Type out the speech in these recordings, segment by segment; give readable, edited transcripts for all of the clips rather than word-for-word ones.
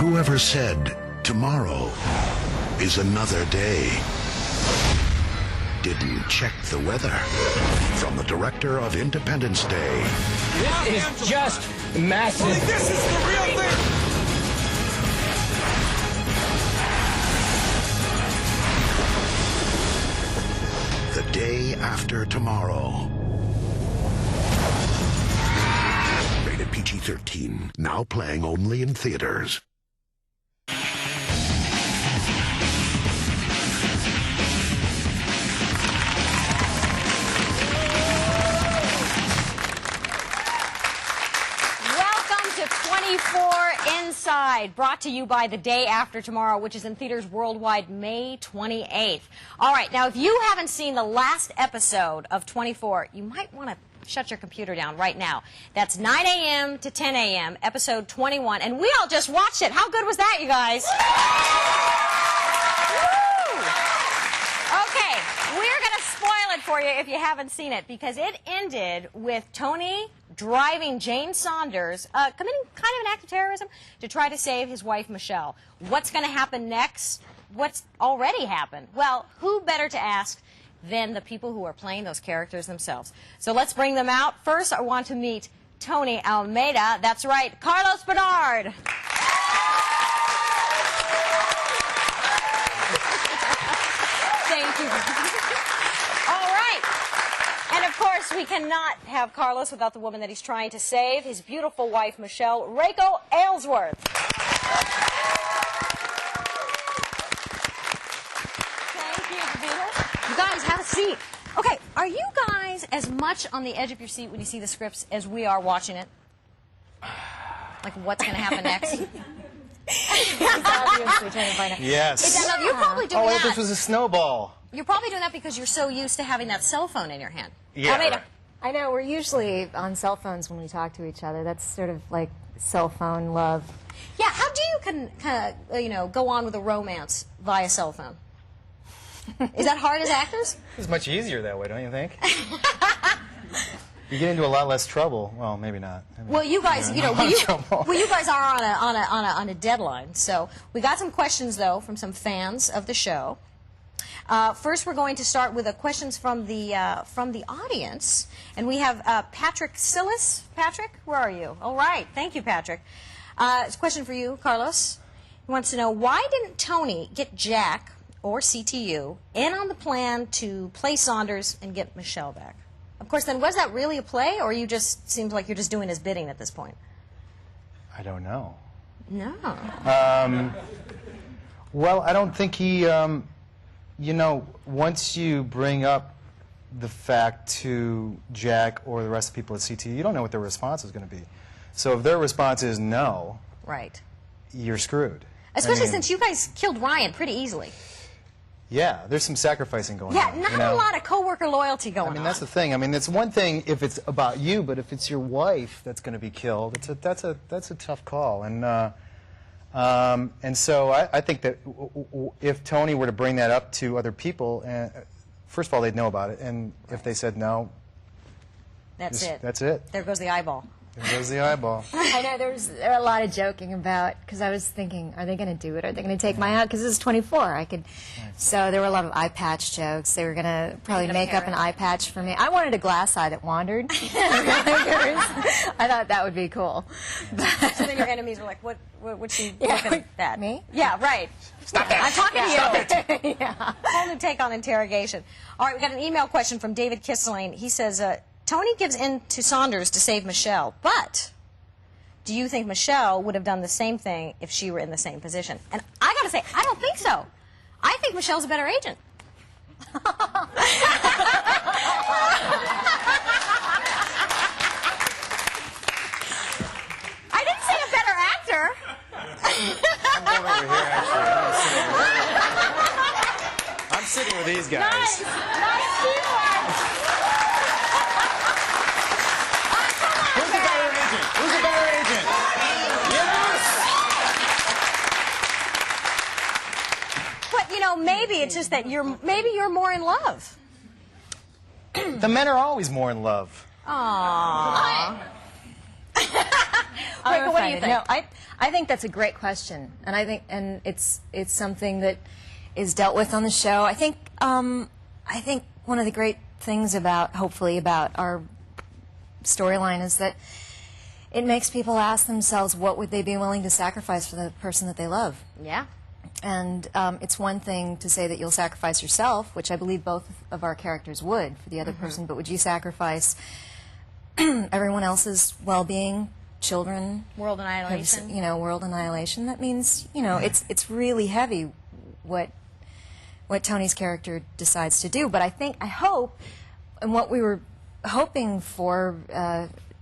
Whoever said tomorrow is another day didn't check the weather. From the director of Independence Day. This is just massive. This is the real thing. The Day After Tomorrow. Rated PG-13. Now playing only in theaters. Inside, brought to you by The Day After Tomorrow, which is in theaters worldwide May 28th. All right, now if you haven't seen the last episode of 24, you might want to shut your computer down right now. That's 9 a.m. to 10 a.m., episode 21, and we all just watched it. How good was that, you guys? Woo! Okay, we're going to spoil it for you if you haven't seen it, because it ended with Tony driving Jane Saunders, committing kind of an act of terrorism to try to save his wife, Michelle. What's going to happen next? What's already happened? Well, who better to ask than the people who are playing those characters themselves? So let's bring them out. First, I want to meet Tony Almeida. That's right, Carlos Bernard. Thank you. All right. And of course, we cannot have Carlos without the woman that he's trying to save, his beautiful wife, Michelle, Reiko Aylesworth. Thank you for being here. You guys, have a seat. Okay, are you guys as much on the edge of your seat when you see the scripts as we are watching it? Like, what's going to happen next? Obviously trying to find out. Yes. You're probably doing that. This was a snowball. You're probably doing that because you're so used to having that cell phone in your hand. Yeah. Almeida. I know, we're usually on cell phones when we talk to each other. That's sort of like cell phone love. Yeah, how do you kind of, go on with a romance via cell phone? Is that hard as actors? It's much easier that way, don't you think? You get into a lot less trouble. Well, maybe not. Well, you guys, you guys are on a deadline. So we got some questions though from some fans of the show. First, we're going to start with questions from the audience, and we have Patrick Sillis. Patrick, where are you? All right, thank you, Patrick. It's a question for you, Carlos. He wants to know, why didn't Tony get Jack or CTU in on the plan to play Saunders and get Michelle back? Of course, then was that really a play, or you just seems like you're just doing his bidding at this point? I don't know. No. Well, I don't think he. Once you bring up the fact to Jack or the rest of the people at CTU, you don't know what their response is going to be. So if their response is no, right, you're screwed. Especially since you guys killed Ryan pretty easily. Yeah, there's some sacrificing going on. Yeah, not a lot of coworker loyalty going on. I mean, that's the thing. I mean, it's one thing if it's about you, but if it's your wife that's going to be killed, that's a tough call. And so I think that if Tony were to bring that up to other people, first of all, they'd know about it. And if they said no, that's it. That's it. There goes the eyeball. There goes the eyeball. I know there was a lot of joking about, because I was thinking, are they going to do it? Are they going to take my out? Because this is 24. So there were a lot of eye patch jokes. They were going to probably make up an eye patch for me. I wanted a glass eye that wandered. I thought that would be cool. So then your enemies were like, what's she looking at that? Me? Yeah, right. Stop that. I'm talking to you. Stop it. Yeah. Whole new take on interrogation. All right, we got an email question from David Kissling. He says, Tony gives in to Saunders to save Michelle, but do you think Michelle would have done the same thing if she were in the same position? And I got to say, I don't think so. I think Michelle's a better agent. I didn't say a better actor. I'm going over here, actually. I'm sitting with these guys. Nice teamwork. Who's a better agent? Who's a better agent? Yes! But, maybe it's just that maybe you're more in love. The men are always more in love. Aww. Reiko, what do you think? No, I think that's a great question, and I think it's something that is dealt with on the show. I think one of the great things hopefully about our storyline is that it makes people ask themselves what would they be willing to sacrifice for the person that they love. Yeah. And it's one thing to say that you'll sacrifice yourself, which I believe both of our characters would for the other person, but would you sacrifice everyone else's well-being, children? World annihilation. World annihilation. That means, it's really heavy what Tony's character decides to do. But I hope, and what we were hoping for,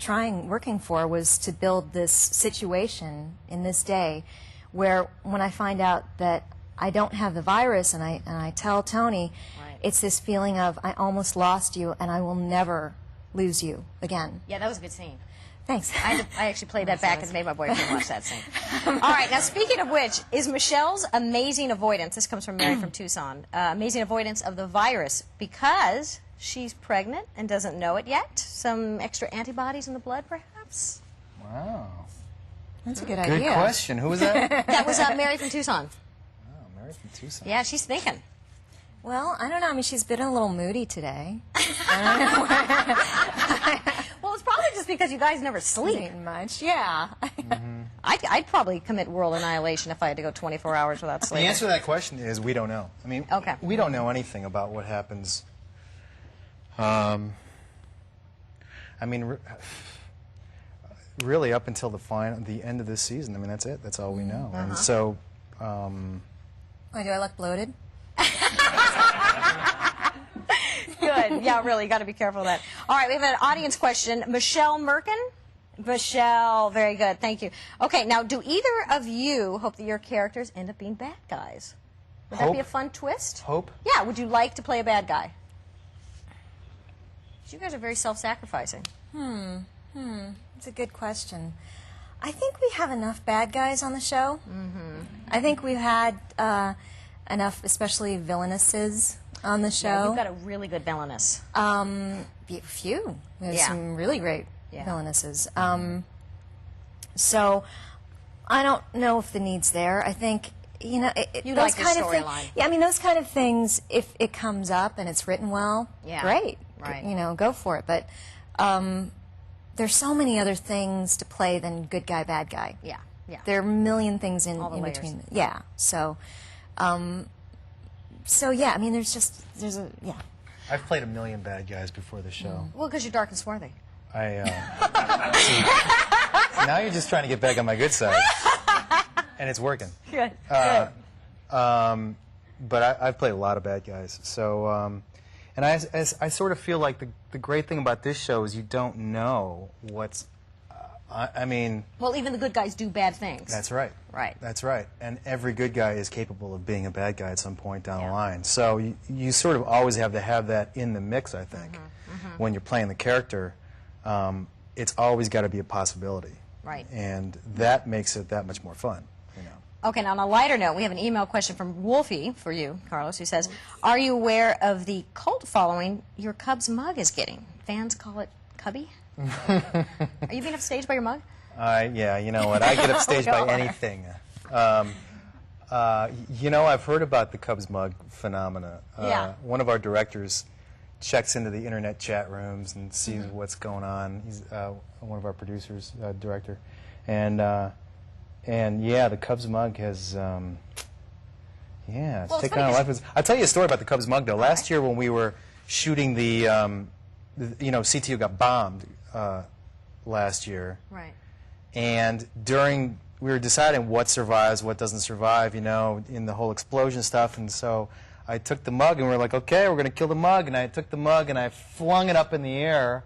working for, was to build this situation in this day where when I find out that I don't have the virus and I tell Tony, it's this feeling of I almost lost you and I will never lose you again. Yeah, that was a good scene. Thanks. I actually played that back and made my boyfriend watch that scene. All right, now speaking of which, is Michelle's amazing avoidance, this comes from Mary from Tucson, amazing avoidance of the virus because she's pregnant and doesn't know it yet? Some extra antibodies in the blood, perhaps? Wow. That's a good idea. Good question. Who was that? That was Mary from Tucson. Oh, Mary from Tucson. Yeah, she's thinking. Well, I don't know. I mean, she's been a little moody today. Well, it's probably just because you guys never sleep. Ain't much. Yeah. I'd probably commit world annihilation if I had to go 24 hours without sleeping. The answer to that question is we don't know. I mean, we don't know anything about what happens. I mean, really up until the end of this season. I mean, that's it. That's all we know. And so, Why, do I look bloated? Good. Yeah, really, got to be careful of that. All right, we have an audience question. Michelle Merkin? Michelle, very good. Thank you. Okay, now, do either of you hope that your characters end up being bad guys? Would that be a fun twist? Hope? Yeah, would you like to play a bad guy? You guys are very self-sacrificing. That's a good question. I think we have enough bad guys on the show. I think we've had enough, especially villainesses on the show. Yeah, you've got a really good villainess. Few. We have some really great villainesses. So I don't know if the need's there. I think, you those like the kind of things. storyline. Yeah, I mean, those kind of things, if it comes up and it's written well, great. Right. Go for it. But there's so many other things to play than good guy, bad guy. Yeah, yeah. There are a million things in layers. between. Yeah. So, yeah. I mean, there's a I've played a million bad guys before the show. Well, because you're dark and swarthy. Now you're just trying to get back on my good side, and it's working. Good. But I've played a lot of bad guys. So, and I sort of feel like the great thing about this show is you don't know what's. I mean. Well, even the good guys do bad things. That's right. Right. That's right. And every good guy is capable of being a bad guy at some point down the line. So you sort of always have to have that in the mix, I think. When you're playing the character, it's always got to be a possibility. Right. And that makes it that much more fun. Okay, now on a lighter note, we have an email question from Wolfie for you, Carlos, who says, are you aware of the cult following your Cubs mug is getting? Fans call it Cubby? Are you being upstaged by your mug? Yeah, you know what? I get upstaged by anything. I've heard about the Cubs mug phenomena. One of our directors checks into the internet chat rooms and sees what's going on. He's one of our producers, director. And yeah, the Cubs mug has, it's taken on a life. I'll tell you a story about the Cubs mug, though. Last year when we were shooting CTU got bombed last year. Right. And we were deciding what survives, what doesn't survive, in the whole explosion stuff. And so I took the mug and we were like, okay, we're going to kill the mug. And I took the mug and I flung it up in the air.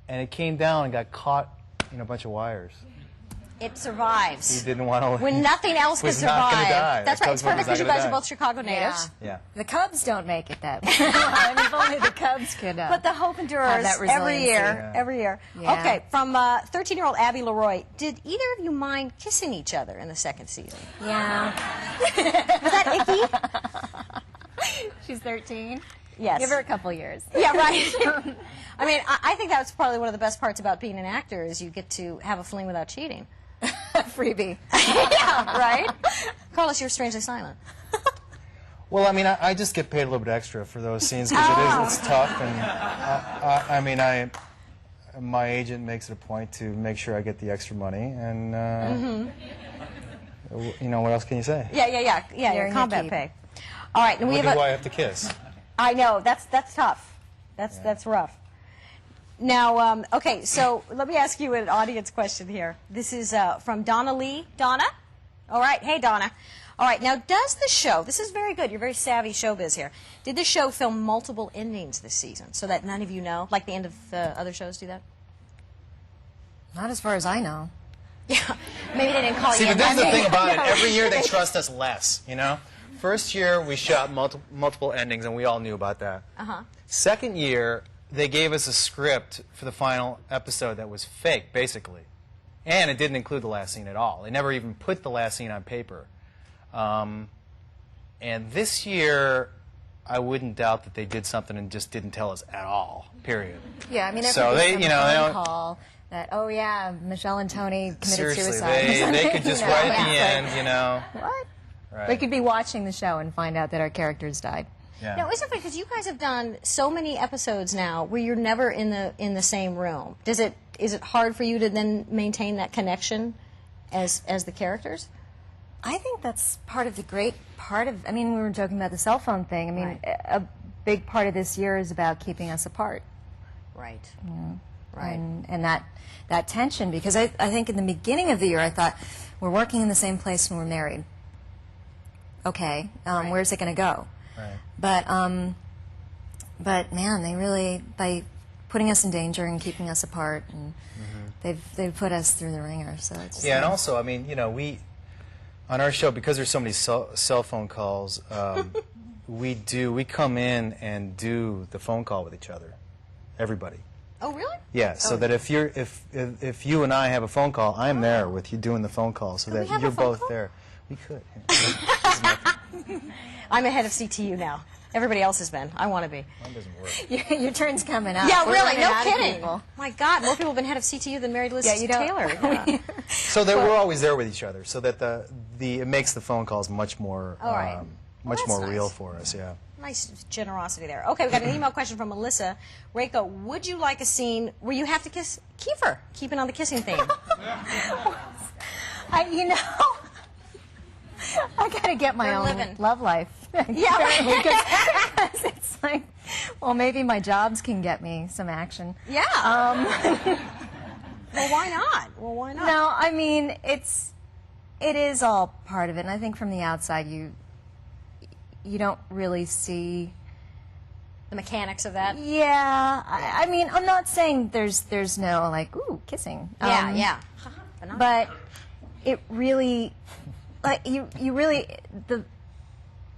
And it came down and got caught in a bunch of wires. It survives. He didn't want to. When nothing else could survive. Not gonna die. That's right. It's perfect because you guys are both Chicago natives. Yeah. The Cubs don't make it that way. I mean, if only the Cubs could. But the hope endures every year. Every year. Yeah. Okay, from 13-year-old Abby Leroy, did either of you mind kissing each other in the second season? Yeah. Was that icky? She's 13. Yes. Give her a couple years. Yeah, right. I mean, I think that's probably one of the best parts about being an actor is you get to have a fling without cheating. Freebie. Yeah, right? Carlos, you're strangely silent. Well, I mean, I just get paid a little bit extra for those scenes because it's tough, and I mean, my agent makes it a point to make sure I get the extra money, and you know, what else can you say? Yeah, your combat pay. All right, and we What have do I have to kiss? I know, that's tough. That's rough. Now, okay, so let me ask you an audience question here. This is from Donna Lee. Donna? All right, hey, Donna. All right, now does the show, this is very good, you're very savvy showbiz here, did the show film multiple endings this season so that none of you know, like the end of other shows do that? Not as far as I know. Yeah, maybe they didn't call See, you but this is the that thing day. about it. Every year they trust us less, you know? First year we shot multiple endings, and we all knew about that. Second year, they gave us a script for the final episode that was fake, basically. And it didn't include the last scene at all. They never even put the last scene on paper. And this year, I wouldn't doubt that they did something and just didn't tell us at all, period. Yeah, I mean, So they, you know, they don't call that, oh yeah, Michelle and Tony committed seriously, suicide. they could just write at the end, you know. What? Right. We could be watching the show and find out that our characters died. Yeah. Now, isn't it funny, because you guys have done so many episodes now where you're never in the same room. Is it hard for you to then maintain that connection as the characters? I think that's part of the great part of, I mean, we were joking about the cell phone thing. I mean, a big part of this year is about keeping us apart. Right. Yeah. Right. And that tension, because I think in the beginning of the year I thought, we're working in the same place when we're married. Okay, where's it going to go? Right. But man, they really, by putting us in danger and keeping us apart, and they've put us through the ringer. So it's Yeah, and also, I mean, you know, we on our show, because there's so many cell phone calls, we come in and do the phone call with each other, everybody. Oh, really? Yeah, so that if you and I have a phone call, I'm there with you doing the phone call, so Could we that have a you're phone both call? there. We could. I'm ahead of CTU now. Everybody else has been. I want to be. Mine doesn't work. your turn's coming up. Yeah, We're really, running no out of kidding. people. My God, more people have been head of CTU than Mary Liz Yeah, you don't- Taylor. Yeah. So that we're always there with each other, so that it makes the phone calls much more All right. much that's more real nice. for us. Yeah. Nice generosity there. Okay, we got an email question from Melissa. Reiko, would you like a scene where you have to kiss Kiefer? Keeping on the kissing theme. You know, I got to get my You're own living. love life. Yeah, right. Because it's like, well, maybe my jobs can get me some action. Yeah. Well, why not? Well, why not? No, I mean, it is all part of it, and I think from the outside you don't really see The mechanics of that. Yeah, I mean, I'm not saying there's no like ooh kissing. Yeah. But it really, like you really, the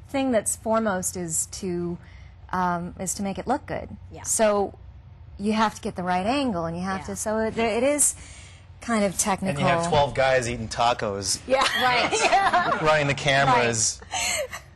thing that's foremost is to make it look good. Yeah. So you have to get the right angle, and you have to. So it is kind of technical. And you have 12 guys eating tacos, Yeah. Right. running the cameras.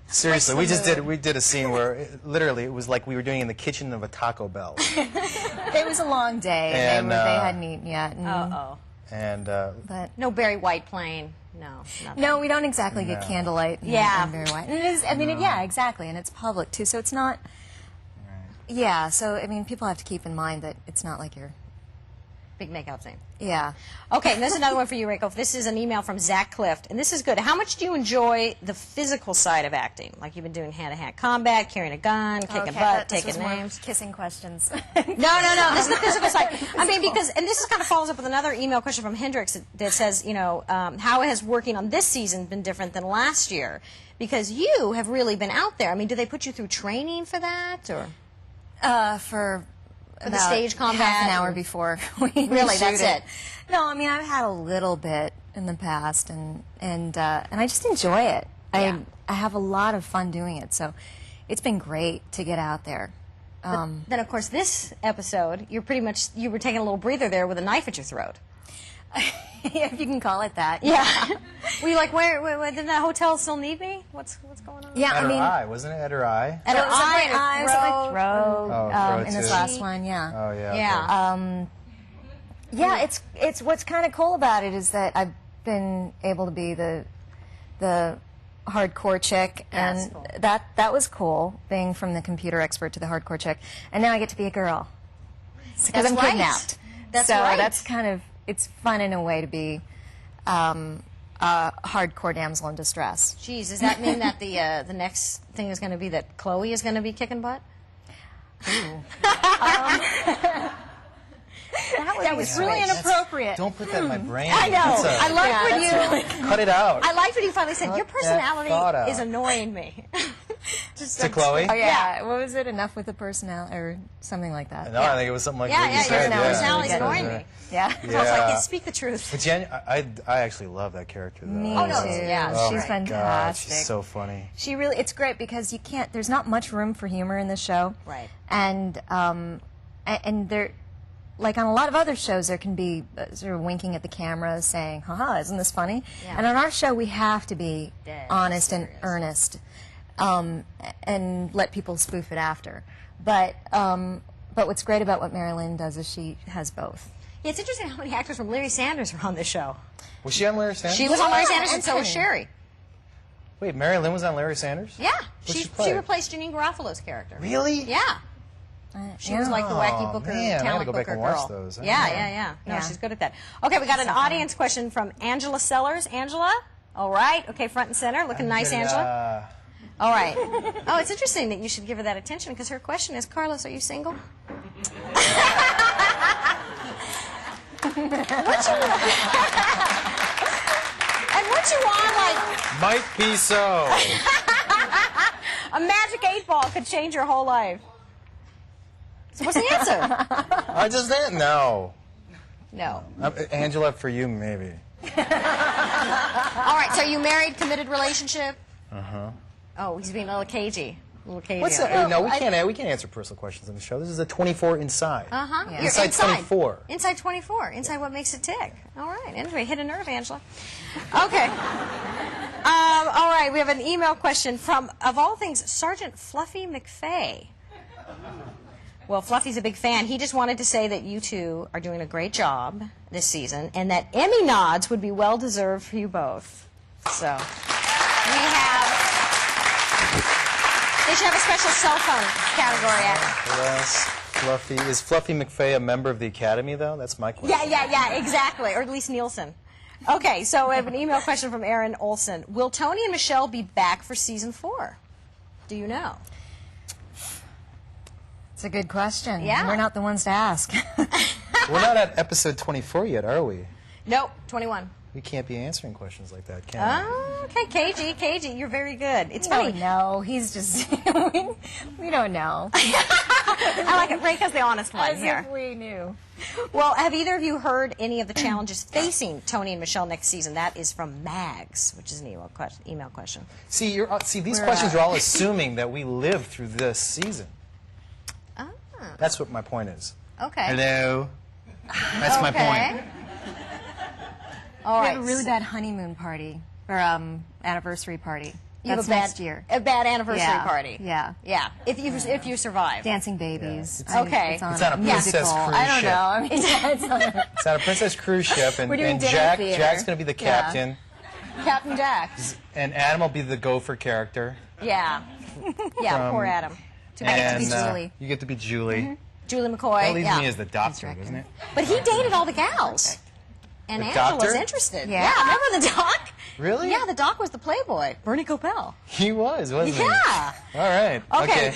Seriously, we did a scene where it was like we were doing it in the kitchen of a Taco Bell. It was a long day, and they hadn't eaten yet. And, Uh-oh. And But No Barry White plane. No. Nothing. no, we don't exactly get candlelight. Yeah. And very white. And it is. I mean, yeah, exactly, and it's public too, so it's not. Yeah, so I mean, people have to keep in mind that it's not like you're. Big makeout scene. Yeah. Okay, and there's another one for you, Reiko. This is an email from Zach Clift, and this is good. How much do you enjoy the physical side of acting? Like you've been doing hand-to-hand combat, carrying a gun, kicking butt, this taking was more names. kissing questions. No. This is the physical side. I mean, because, and this kind of follows up with another email question from Hendrix that says, you know, how has working on this season been different than last year? Because you have really been out there. I mean, do they put you through training for that, or For the about stage combat half an hour or- before we Really, shoot that's it? No, I mean I've had a little bit in the past, and I just enjoy it. Yeah. I have a lot of fun doing it, so it's been great to get out there. Then, of course, this episode, you were taking a little breather there with a knife at your throat. if you can call it that. Yeah. Were you like, where didn't that hotel still need me? What's going on? Yeah, At I her mean, eye, wasn't it? At her eye? At her it was eye, at my eye, it was at my throat, throat in this too. last one, yeah. Oh, yeah. Yeah. Yeah, it's what's kind of cool about it is that I've been able to be the hardcore chick, and That's cool. that was cool, being from the computer expert to the hardcore chick, and now I get to be a girl because That's I'm right. kidnapped. That's so right. that's kind of, it's fun in a way to be a hardcore damsel in distress. Geez, does that mean that the next thing is going to be that Chloe is going to be kicking butt? That was really inappropriate. Don't put that in my brain. I know. That's I love when you. Cut it out. I liked when you finally said, Cut your that personality thought out. is annoying me. Just To Chloe? Oh yeah. What was it? Enough with the personality, or something like that. No, I think it was something like Yeah, what you yeah, said. your personality is yeah. annoying me. Yeah. So I was like, yeah, speak the truth. But Jen, I actually love that character, though. Me Oh, no, too. yeah, Oh she's my fantastic. God, she's so funny. She really, it's great because you can't, there's not much room for humor in this show. Right. And there, like on a lot of other shows, there can be sort of winking at the camera saying, haha, isn't this funny? Yeah. And on our show, we have to be Dead honest and serious. earnest, and let people spoof it after. But what's great about what Mary Lynn does is she has both. Yeah, it's interesting how many actors from Larry Sanders are on this show. Was she on Larry Sanders? She was on Larry Sanders, and and so was Penny. Sherry. Wait, Mary Lynn was on Larry Sanders? Yeah. What'd she She play? replaced Janine Garofalo's character. Really? Yeah. She was like the wacky booker, man, I gotta talent go back booker and watch girl. those. Yeah. No, Yeah. she's good at that. Okay, we got an audience question from Angela Sellers. Angela? All right. Okay, front and center. Looking nice, Angela. All right. Oh, it's interesting that you should give her that attention because her question is, Carlos, are you single? What you want, like, Might be so. a magic 8-ball could change your whole life. So what's the answer? I just didn't know. No. Angela, for you, maybe. All right, so you married, committed relationship? Uh-huh. Oh, he's being a little cagey. What's that? No, we can't answer personal questions on the show. This is a 24 Inside. Uh-huh. Yeah. You're Inside 24. Inside 24. Inside what makes it tick. All right. Anyway, hit a nerve, Angela. Okay. All right, we have an email question from, of all things, Sergeant Fluffy McFay. Well, Fluffy's a big fan. He just wanted to say that you two are doing a great job this season and that Emmy nods would be well-deserved for you both. So, we have... They should have a special cell phone category at it. Yes. Fluffy. Is Fluffy McFay a member of the Academy, though? That's my question. Yeah, exactly. Or at least Nielsen. Okay, so we have an email question from Aaron Olson. Will Tony and Michelle be back for season 4? Do you know? It's a good question. Yeah. We're not the ones to ask. We're not at episode 24 yet, are we? Nope, 21. We can't be answering questions like that, can we? Oh, okay, KG, you're very good. It's We funny. don't know. He's just, we don't know. I like it. Reiko's the honest one As here. if we knew. Well, have either of you heard any of the challenges facing Tony and Michelle next season? That is from Mags, which is an email question. See, these questions are all assuming that we live through this season. Ah, That's what my point is. okay. Hello? That's my point. All We right. have a really bad honeymoon party, or anniversary party. You have That's a bad, next year. A bad anniversary Yeah, party. yeah. Yeah. If you survive. Dancing Babies. Yeah. Okay. It's on a Princess musical. cruise I don't ship. know. I mean, it's on a It's on a Princess cruise ship, and, We're doing and dinner theater. Jack's going to be the Yeah. captain, Captain Jack. and Adam will be the gopher character. Yeah. Yeah, poor Adam. I get to be And Julie. you get to be Julie. Julie McCoy. That leaves yeah. me as the doctor, That's doesn't it? But he dated all the gals. And The Angela was doctor? interested. Yeah. Remember the doc? Really? Yeah, the doc was the playboy. Bernie Coppell. He was, wasn't he? Yeah. All right. Okay.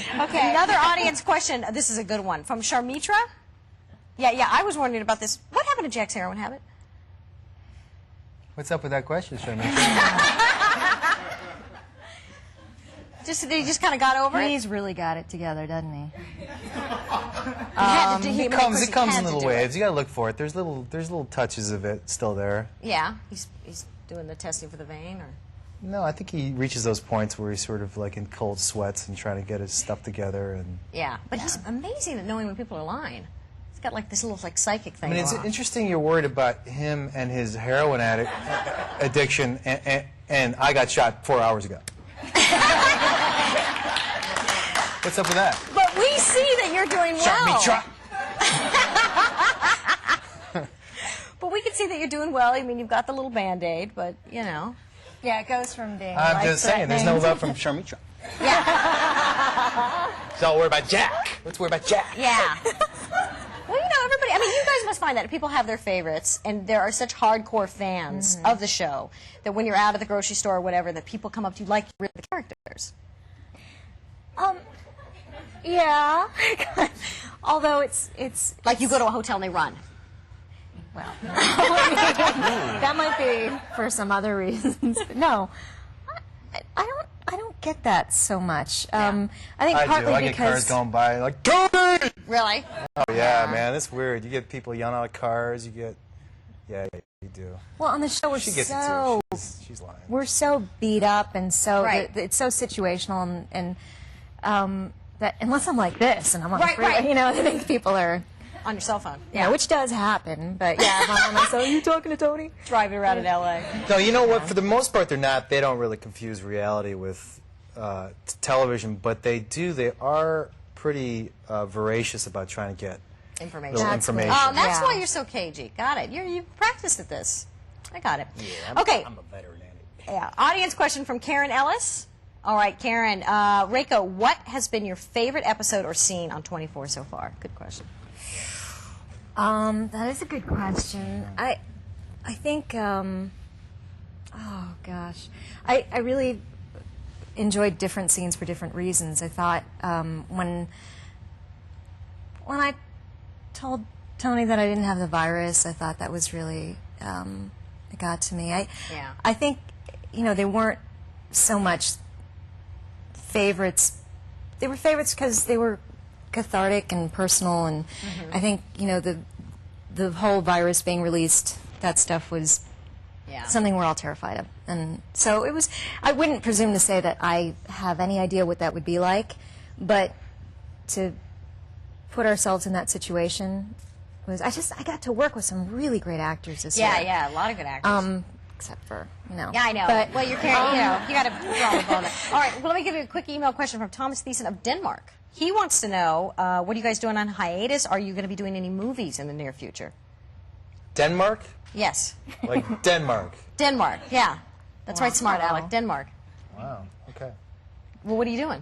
Another audience question. This is a good one. From Sharmitra. Yeah, I was wondering about this. What happened to Jack's heroin habit? What's up with that question, Sherman? Did he just kind of got over it? He's really got it together, doesn't he? It comes in little waves. You got to look for it. There's little touches of it still there. Yeah, he's doing the testing for the vein, or No, I think he reaches those points where he's sort of like in cold sweats and trying to get his stuff together. And yeah. But he's amazing at knowing when people are lying. got like this little like psychic thing. I mean, it's going on. interesting you're worried about him and his heroin addiction, and I got shot 4 hours ago. What's up with that? But we see that you're doing well. Shot me, But we can see that you're doing well. I mean, you've got the little Band-Aid, but, you know. Yeah, it goes from being I'm just saying, there's no love from Sharmitra. Yeah. Don't worry about Jack. Let's worry about Jack. Yeah. Well, you know, everybody, I mean, you guys must find that people have their favorites, and there are such hardcore fans of the show that when you're out at the grocery store or whatever, that people come up to you like you're the characters. Yeah. Although it's Like you go to a hotel and they run. well, that might be for some other reasons. But no, I don't get that so much. I think I partly do. I get because cars going by like, Tony! Really? Oh, yeah, man, that's weird. You get people yelling out of cars. You get, yeah, you do. well, on the show we're She gets so it, too. She's lying. we're so beat up and so Right. it's so situational and that unless I'm like this and I'm on Right, free, right. you know, I think people are. On your cell phone. Yeah, which does happen, but yeah, if I'm on my phone, are you talking to Tony? Driving around in L.A. No, you know what? For the most part, they don't really confuse reality with television, but they do. They are pretty voracious about trying to get Information. little That's information. good. Oh, that's Yeah. why you're so cagey. Got it. You practiced at this. I got it. Yeah, Okay. I'm a veterinarian. Yeah. Audience question from Karen Ellis. All right, Karen. Reiko, what has been your favorite episode or scene on 24 so far? Good question. That is a good question. I think, oh gosh, I really enjoyed different scenes for different reasons. I thought when I told Tony that I didn't have the virus, I thought that was really it got to me. Yeah. I think, you know, they weren't so much favorites. They were favorites because they were cathartic and personal, and I think, you know, the whole virus being released, that stuff was something we're all terrified of. And so it was, I wouldn't presume to say that I have any idea what that would be like, but to put ourselves in that situation was, I got to work with some really great actors this year. Yeah, a lot of good actors. Except for, you know. Yeah, I know. But, well, you're carrying, you know, you got to draw the bone. All right, well, let me give you a quick email question from Thomas Thiessen of Denmark. He wants to know, what are you guys doing on hiatus? Are you going to be doing any movies in the near future? Denmark? Yes. Like Denmark. Denmark, yeah. That's right, smart Alec. Denmark. Wow. Okay. Well, what are you doing?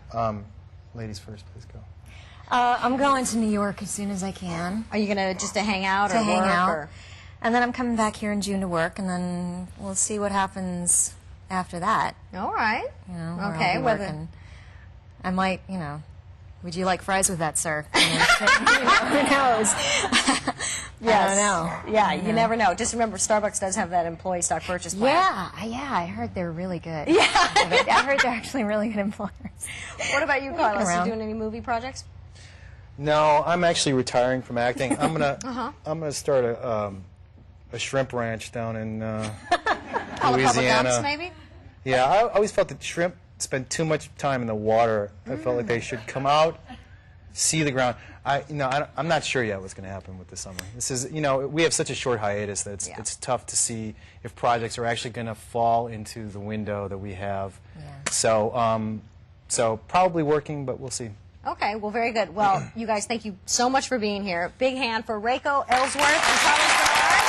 Ladies first, please go. I'm going to New York as soon as I can. Are you going to just to hang out or to hang work? out. Or? And then I'm coming back here in June to work, and then we'll see what happens after that. All right. You know, where Okay, I'll be whether- working. I might, you know, would you like fries with that, sir? You know, who knows? I don't know. Yeah, you never know. Just remember, Starbucks does have that employee stock purchase plan. Yeah, I heard they're really good. Yeah. I heard they're actually really good employers. What about you, Carlos? around. You doing any movie projects? No, I'm actually retiring from acting. I'm gonna I'm gonna start a shrimp ranch down in Louisiana. Dumps, maybe? Yeah, I always felt that shrimp spend too much time in the water. I felt like they should come out, see the ground. I'm not sure yet what's going to happen with this summer. This is, you know, we have such a short hiatus that it's tough to see if projects are actually going to fall into the window that we have. Yeah. So probably working, but we'll see. Okay, well, very good. Well, you guys, thank you so much for being here. Big hand for Reiko Aylesworth and Carlos Bernard.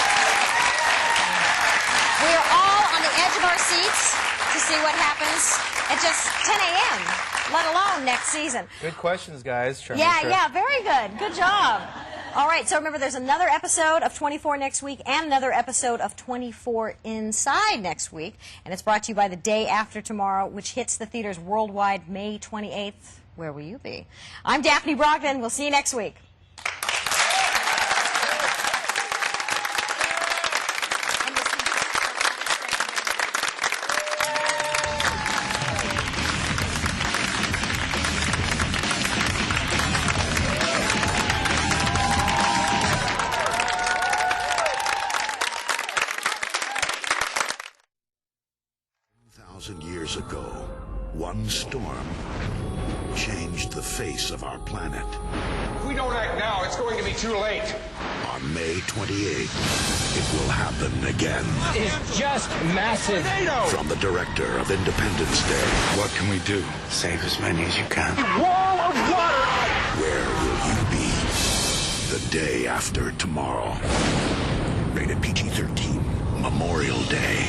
We are all on the edge of our seats to see what happens at just 10 a.m., let alone next season. Good questions, guys. Yeah, very good. Good job. All right, so remember, there's another episode of 24 next week and another episode of 24 Inside next week, and it's brought to you by The Day After Tomorrow, which hits the theaters worldwide May 28th. Where will you be? I'm Daphne Brogdon. We'll see you next week. Years ago, one storm changed the face of our planet. If we don't act now, it's going to be too late. On May 28th, it will happen again. It's just massive. From the director of Independence Day. What can we do? Save as many as you can. Wall of water! Where will you be the day after tomorrow? Rated PG-13, Memorial Day.